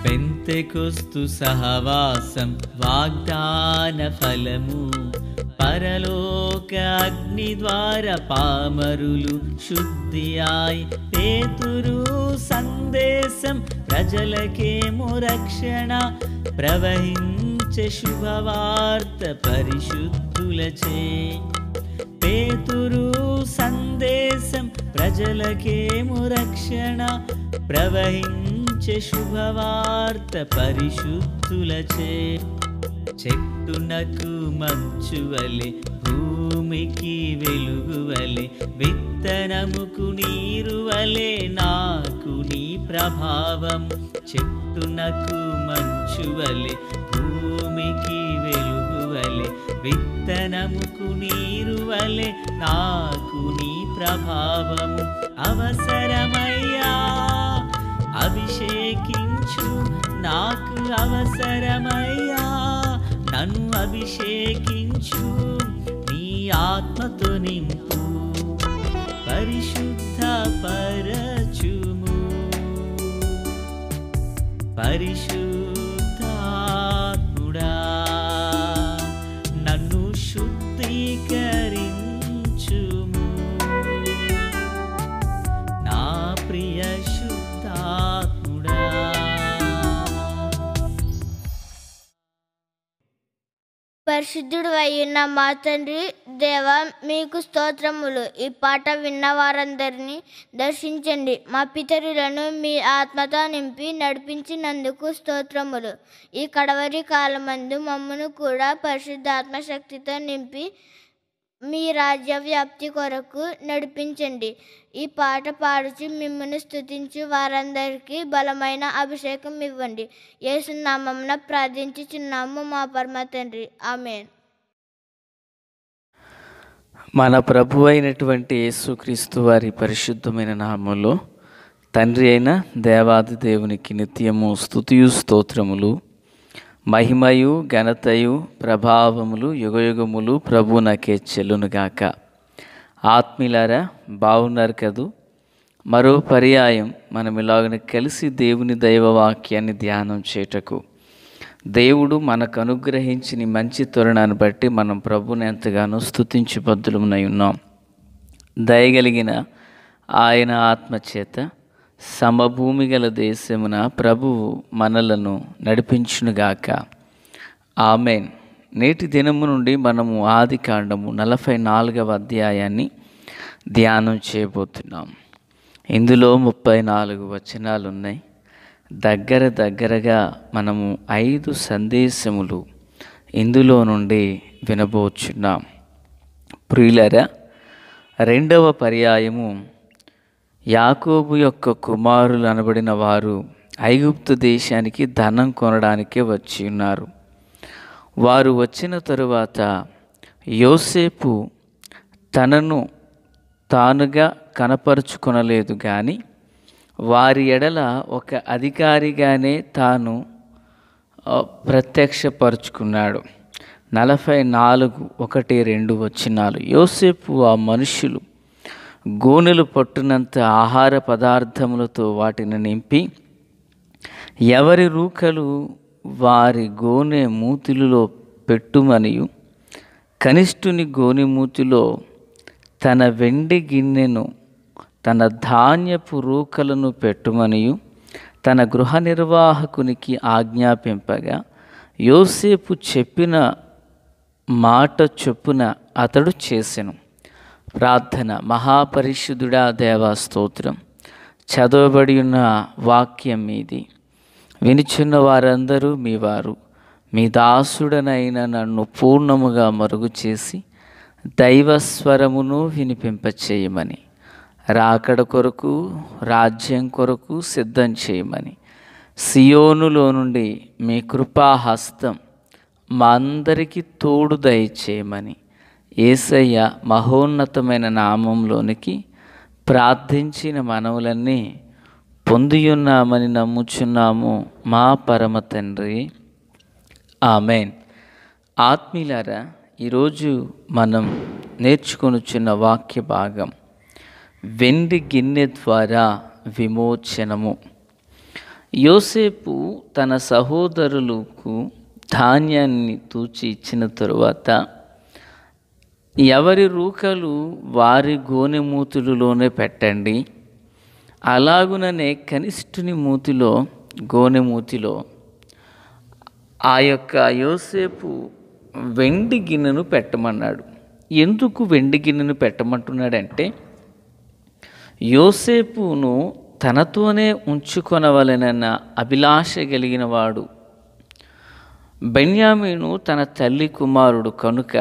Pentecost సహవాసం వాగ్దాన ఫలము, పరలోక అగ్ని ద్వార పామరులు శుద్ధియాయ్. పేతురు సందేశం ప్రజలకేమో రక్షణ, ప్రవహించే శుభవార్త పరిశుద్ధులచే. పేతురు సందేశం ప్రజలకేమో రక్షణ, ప్రవహించే శుభవార్త పరిశుద్ధులచే. చెట్టునకు మంచువలె, భూమికి వెలుగువలె, విత్తనముకు నీరువలె నాకు నీ ప్రభావం. చెట్టునకు మంచువలె, భూమికి వెలుగువలె, విత్తనముకు నీరువలె నాకు నీ ప్రభావము. అవసరమయ్యా అభిషేకించు, నాకు అవసరమయ్యా నన్ను అభిషేకించు, నీ ఆత్మతో నింపు, పరిశుద్ధ పరచుము. పరిశుద్ధాత్ముడా నన్ను శుద్ధీకరించుము, నా ప్రియ శుద్ధాత్ముడా. పరిశుద్ధుడు అయ్యున్న మా తండ్రి దేవా, మీకు స్తోత్రములు. ఈ పాట విన్న వారందరినీ దర్శించండి. మా పితరులను మీ ఆత్మతో నింపి నడిపించినందుకు స్తోత్రములు. ఈ కడవరి కాలమందు మమ్మను కూడా పరిశుద్ధాత్మ శక్తితో నింపి మీ రాజ్య వ్యాప్తి కొరకు నడిపించండి. ఈ పాట పాడుచు మిమ్మల్ని స్తుతించు వారందరికీ బలమైన అభిషేకం ఇవ్వండి. యేసు నామమున ప్రార్థించుచున్నాము మా పరమ తండ్రి, ఆమేన్. మన ప్రభు అయినటువంటి యేసుక్రీస్తు వారి పరిశుద్ధమైన నామములో తండ్రి అయిన దేవాది దేవునికి నిత్యము స్తుతియు స్తోత్రములు, మహిమయు ఘనతయు ప్రభావములు యుగయుగములు ప్రభువునకే చెల్లునుగాక. ఆత్మీయులారా, బాగున్నారు కదూ? మరో పర్యాయం మనం ఇలాగ కలిసి దేవుని దైవవాక్యాన్ని ధ్యానం చేయుటకు దేవుడు మనకు అనుగ్రహించిన మంచి తరుణాన్ని బట్టి మనం ప్రభువుని ఎంతగానో స్తుతించి బద్దులమునై ఉన్నాం. దయగలిగిన ఆయన ఆత్మచేత సమభూమి గల దేశమున ప్రభువు మనలను నడిపించునుగాక. ఆమేన్. నేటి దినము నుండి మనము ఆదికాండము 44వ అధ్యాయాన్ని ధ్యానం చేయబోతున్నాం. ఇందులో 34 వచనాలు ఉన్నాయి. దగ్గరగా మనము 5 సందేశములు ఇందులో నుండి వినబోచున్నాం. ప్రియులారా, 2వ పర్యాయము యాకోబు యొక్క కుమారులు అనబడిన వారు ఐగుప్తు దేశానికి ధనం కొనడానికే వచ్చి ఉన్నారు. వారు వచ్చిన తరువాత యోసేపు తనను తానుగా కనపరుచుకొనలేదు, కానీ వారి ఎడల ఒక అధికారిగానే తాను ప్రత్యక్షపరుచుకున్నాడు. 44:1-2 వచనాలు. యోసేపు ఆ మనుషులు గోనెలు పట్టునంత ఆహార పదార్థములతో వాటిని నింపి ఎవరి రూకలు వారి గోనె మూతులలో పెట్టుమనియు, కనిష్ఠుని గోనె మూతిలో తన వెండి గిన్నెను తన ధాన్యపు రూకలను పెట్టుమనియు తన గృహ నిర్వాహకునికి ఆజ్ఞాపింపగా, యోసేపు చెప్పిన మాట చొప్పున అతడు చేసెను. ప్రార్థన. మహాపరిశుద్ధుడా దేవా, స్తోత్రం. చదవబడి ఉన్న వాక్యం మీది, వినిచున్న వారందరూ మీ వారు. మీ దాసుడనైన నన్ను పూర్ణముగా మరుగు చేసి దైవస్వరమును వినిపింపచేయమని, రాకడ కొరకు రాజ్యం కొరకు సిద్ధం చేయమని, సియోనులో నుండి మీ కృపాహస్తం మా అందరికీ తోడు దయచేయమని యేసయ్య మహోన్నతమైన నామంలోనికి ప్రార్థించిన మనవులన్నీ పొందియున్నామని నమ్ముచున్నాము మా పరమ తండ్రి, ఆమేన్. ఆత్మీయులారా, ఈరోజు మనం నేర్చుకొనుచున్న వాక్య భాగం వెండి గిన్నె ద్వారా విమోచనము. యోసేపు తన సహోదరులకు ధాన్యాన్ని తూచి ఇచ్చిన తరువాత ఎవరి రూకలు వారి గోనె మూతులలోనే పెట్టండి, అలాగుననే కనిష్ఠుని మూతిలో గోనె మూతిలో ఆ యొక్క యోసేపు వెండి గిన్నెను పెట్టమన్నాడు. ఎందుకు వెండి గిన్నెను పెట్టమంటున్నాడంటే, యోసేపును తనతోనే ఉంచుకొనవలెనన్న అభిలాష కలిగిన వాడు. బెన్యామీను తన తల్లి కుమారుడు కనుక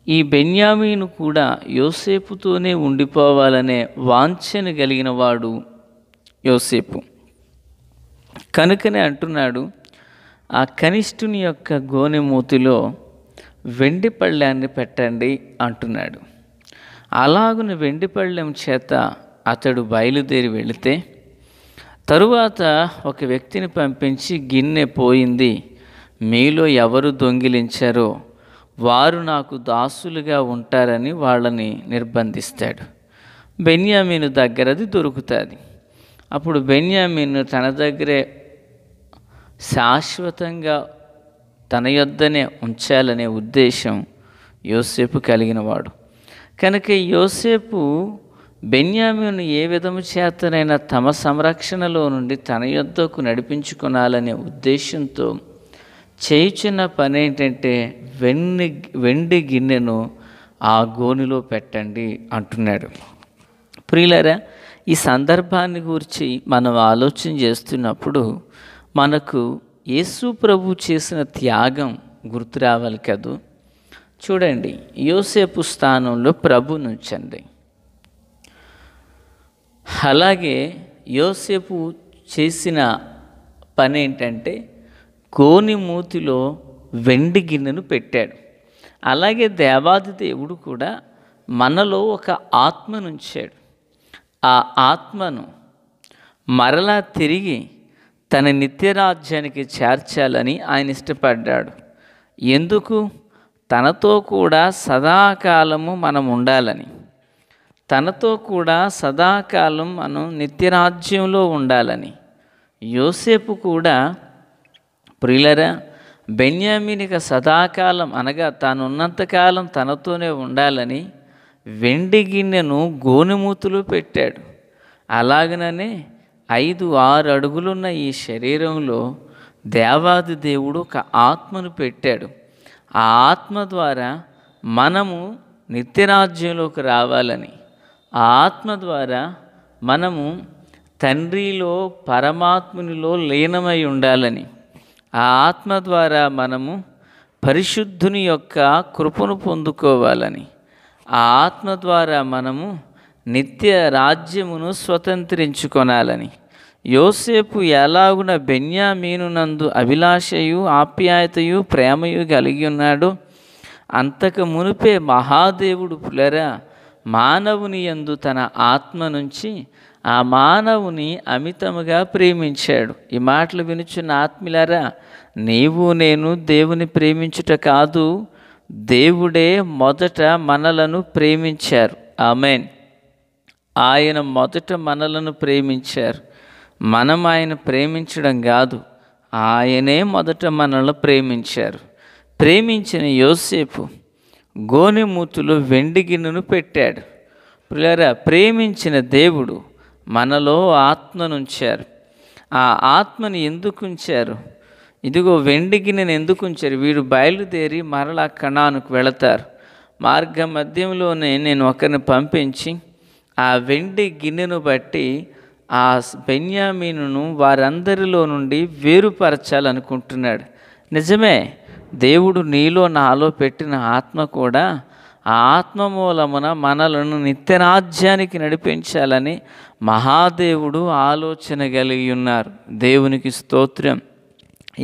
ఈ బెన్యామీను కూడా యోసేపుతోనే ఉండిపోవాలనే వాంఛను కలిగిన వాడు యోసేపు. కనుకనే అంటున్నాడు, ఆ కనిష్ఠుని యొక్క గోనె మూతిలో వెండి పళ్ళాన్ని పెట్టండి అంటున్నాడు. అలాగున వెండి పళ్ళెం చేత అతడు బయలుదేరి వెళితే తరువాత ఒక వ్యక్తిని పంపించి, గిన్నె పోయింది, మీలో ఎవరు దొంగిలించారో వారు నాకు దాసులుగా ఉంటారని వాళ్ళని నిర్బంధిస్తాడు. బెన్యామీను దగ్గర అది దొరుకుతుంది. అప్పుడు బెన్యామీను తన దగ్గరే శాశ్వతంగా తన యొద్దనే ఉంచాలనే ఉద్దేశం యోసేపు కలిగినవాడు. కనుక యోసేపు బెన్యామీను ఏ విధము చేతనైనా తమ సంరక్షణలో నుండి తన యొద్దకు నడిపించుకొనాలనే ఉద్దేశంతో చేయుచున్న పని ఏంటంటే, వెండి గిన్నెను ఆ గోనిలో పెట్టండి అంటున్నాడు. ప్రియులారా, ఈ సందర్భాన్ని గురించి మనం ఆలోచన చేస్తున్నప్పుడు మనకు యేసు ప్రభు చేసిన త్యాగం గుర్తు రావాలి కదూ. చూడండి, యోసేపు స్థానంలో ప్రభు నుంచండి. అలాగే యోసేపు చేసిన పని ఏంటంటే, గోని మూతిలో వెండి గిన్నెను పెట్టాడు. అలాగే దేవాది దేవుడు కూడా మనలో ఒక ఆత్మనుంచాడు. ఆ ఆత్మను మరలా తిరిగి తన నిత్యరాజ్యానికి చేర్చాలని ఆయన ఇష్టపడ్డాడు. ఎందుకు? తనతో కూడా సదాకాలము మనం ఉండాలని, తనతో కూడా సదాకాలం మనం నిత్యరాజ్యంలో ఉండాలని. యోసేపు కూడా ప్రియులరా, బెన్యామీనికి సదాకాలం అనగా తాను ఉన్నంతకాలం తనతోనే ఉండాలని వెండి గిన్నెను గోనెమూతులు పెట్టాడు. అలాగనే 5-6 అడుగులున్న ఈ శరీరంలో దేవాది దేవుడు ఒక ఆత్మను పెట్టాడు. ఆ ఆత్మ ద్వారా మనము నిత్యరాజ్యంలోకి రావాలని, ఆ ఆత్మ ద్వారా మనము తండ్రిలో పరమాత్మునిలో లీనమై ఉండాలని, ఆ ఆత్మ ద్వారా మనము పరిశుద్ధుని యొక్క కృపను పొందుకోవాలని, ఆ ఆత్మ ద్వారా మనము నిత్య రాజ్యమును స్వతంత్రించుకొనాలని. యోసేపు ఎలాగున బెన్యామీనునందు అభిలాషయు ఆప్యాయతయు ప్రేమయు కలిగి ఉన్నాడు, అంతకు మునిపే మహాదేవుడు పులరా మానవుని యందు తన ఆత్మ నుంచి ఆ మానవుని అమితముగా ప్రేమించాడు. ఈ మాటలు వినుచున్న ఆత్మీయులారా, నీవు నేను దేవుని ప్రేమించుట కాదు, దేవుడే మొదట మనలను ప్రేమించారు. ఆమేన్. ఆయన మొదట మనలను ప్రేమించారు. మనం ఆయన ప్రేమించడం కాదు, ఆయనే మొదట మనల్ని ప్రేమించారు. ప్రేమించిన యోసేపు గోనెమూతులో వెండి గిన్నెను పెట్టాడు. పిల్లరా, ప్రేమించిన దేవుడు మనలో ఆత్మనుంచారు. ఆ ఆత్మని ఎందుకు ఉంచారు? ఇదిగో వెండి గిన్నెను ఎందుకు ఉంచారు? వీడు బయలుదేరి మరలా కనానుకు వెళతారు. మార్గ మధ్యంలోనే నేను ఒకరిని పంపించి ఆ వెండి గిన్నెను బట్టి ఆ బెన్యామీనును వారందరిలో నుండి వేరుపరచాలనుకుంటున్నాడు. నిజమే, దేవుడు నీలో నాలో పెట్టిన ఆత్మ కూడా ఆ ఆత్మ మూలమున మనలను నిత్యరాజ్యానికి నడిపించాలని మహాదేవుడు ఆలోచన కలిగి ఉన్నారు. దేవునికి స్తోత్రం.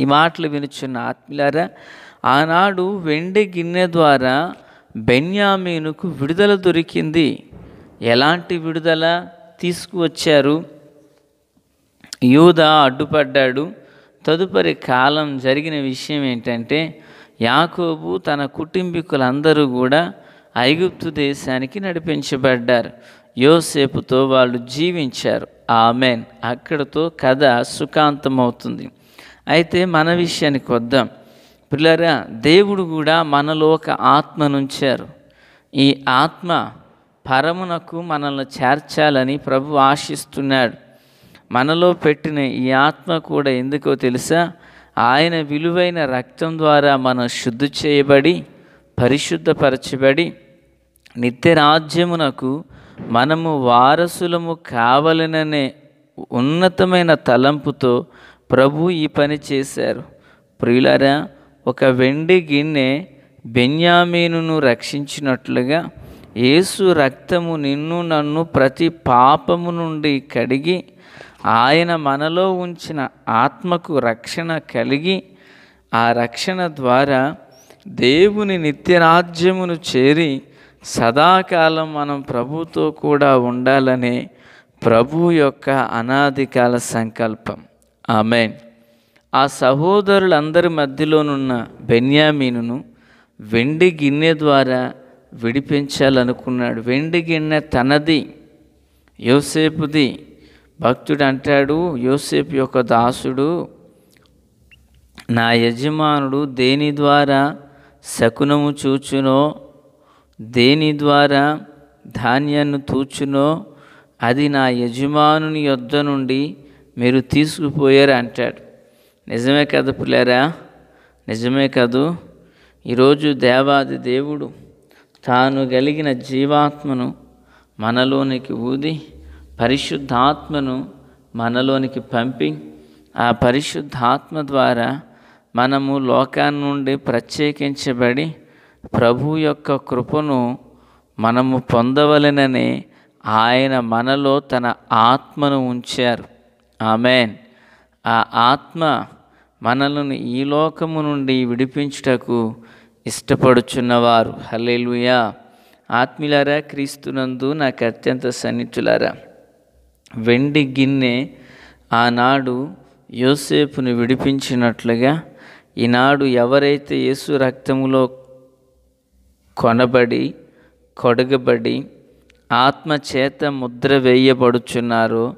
ఈ మాటలు వినుచున్న ఆత్మీయులారా, ఆనాడు వెండి గిన్నె ద్వారా బెన్యామీనుకు విడుదల దొరికింది. ఎలాంటి విడుదల తీసుకువచ్చారు? యూదా అడ్డుపడ్డాడు. తదుపరి కాలం జరిగిన విషయం ఏంటంటే, యాకోబు తన కుటుంబీకులందరూ కూడా ఐగుప్తు దేశానికి నడిపించబడ్డారు. యోసేపుతో వాళ్ళు జీవించారు. ఆమెన్. అక్కడితో కథ సుఖాంతమవుతుంది. అయితే మన విషయానికి వద్దాం. పిల్లరా, దేవుడు కూడా మనలో ఒక ఆత్మనుంచారు. ఈ ఆత్మ పరమునకు మనల్ని చేర్చాలని ప్రభు ఆశిస్తున్నాడు. మనలో పెట్టిన ఈ ఆత్మ కూడా ఎందుకో తెలుసా? ఆయన విలువైన రక్తం ద్వారా మనం శుద్ధి చేయబడి పరిశుద్ధపరచబడి నిత్యరాజ్యమునకు మనము వారసులము కావాలననే ఉన్నతమైన తలంపుతో ప్రభు ఈ పని చేశారు. ప్రియులారా, ఒక వెండి గిన్నె బెన్యామీనును రక్షించినట్లుగా యేసు రక్తము నిన్ను నన్ను ప్రతి పాపము నుండి కడిగి ఆయన మనలో ఉంచిన ఆత్మకు రక్షణ కలిగి ఆ రక్షణ ద్వారా దేవుని నిత్యరాజ్యమును చేరి సదాకాలం మనం ప్రభుతో కూడా ఉండాలనే ప్రభు యొక్క అనాదికాల సంకల్పం. ఆమేన్. ఆ సహోదరులందరి మధ్యలోనున్న బెన్యామీనును వెండి గిన్నె ద్వారా విడిపించాలనుకున్నాడు. వెండి గిన్నె తనది, యోసేపుది. భక్తుడు అంటాడు, యోసేపు యొక్క దాసుడు, నా యజమానుడు దేని ద్వారా శకునము చూచునో, దేని ద్వారా ధాన్యాన్ని తూచునో అది నా యజమానుని యొద్ద నుండి మీరు తీసుకుపోయారు అంటాడు. నిజమే కదా పిల్లరా? నిజమే కదూ? ఈరోజు దేవాది దేవుడు తాను కలిగిన జీవాత్మను మనలోనికి ఊది పరిశుద్ధాత్మను మనలోనికి పంపి ఆ పరిశుద్ధాత్మ ద్వారా మనము లోకాన్ని నుండి ప్రత్యేకించబడి ప్రభు యొక్క కృపను మనము పొందవలెనని ఆయన మనలో తన ఆత్మను ఉంచారు. ఆమేన్. ఆ ఆత్మ మనలను ఈ లోకము నుండి విడిపించుటకు ఇష్టపడుచున్నవారు. హల్లెలూయా. ఆత్మీయులారా, క్రీస్తునందు నాకు అత్యంత సన్నిహితులారా, వెండి గిన్నె ఆనాడు యోసేపును విడిపించినట్లుగా ఈనాడు ఎవరైతే యేసు రక్తములో కొనబడి కొడగబడి ఆత్మ చేత ముద్ర వేయబడుచున్నారో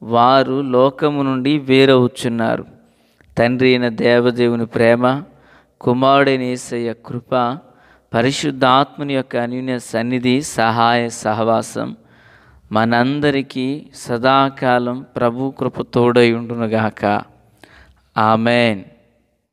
వారు లోకము నుండి వేరవుచున్నారు. తండ్రి అయిన దేవదేవుని ప్రేమ, కుమారుడైన యేసయ్య కృప, పరిశుద్ధాత్మని యొక్క అన్యోన్య సన్నిధి, సహాయ సహవాసం మనందరికీ సదాకాలం ప్రభు కృప తోడై ఉండునుగాక. ఆమేన్.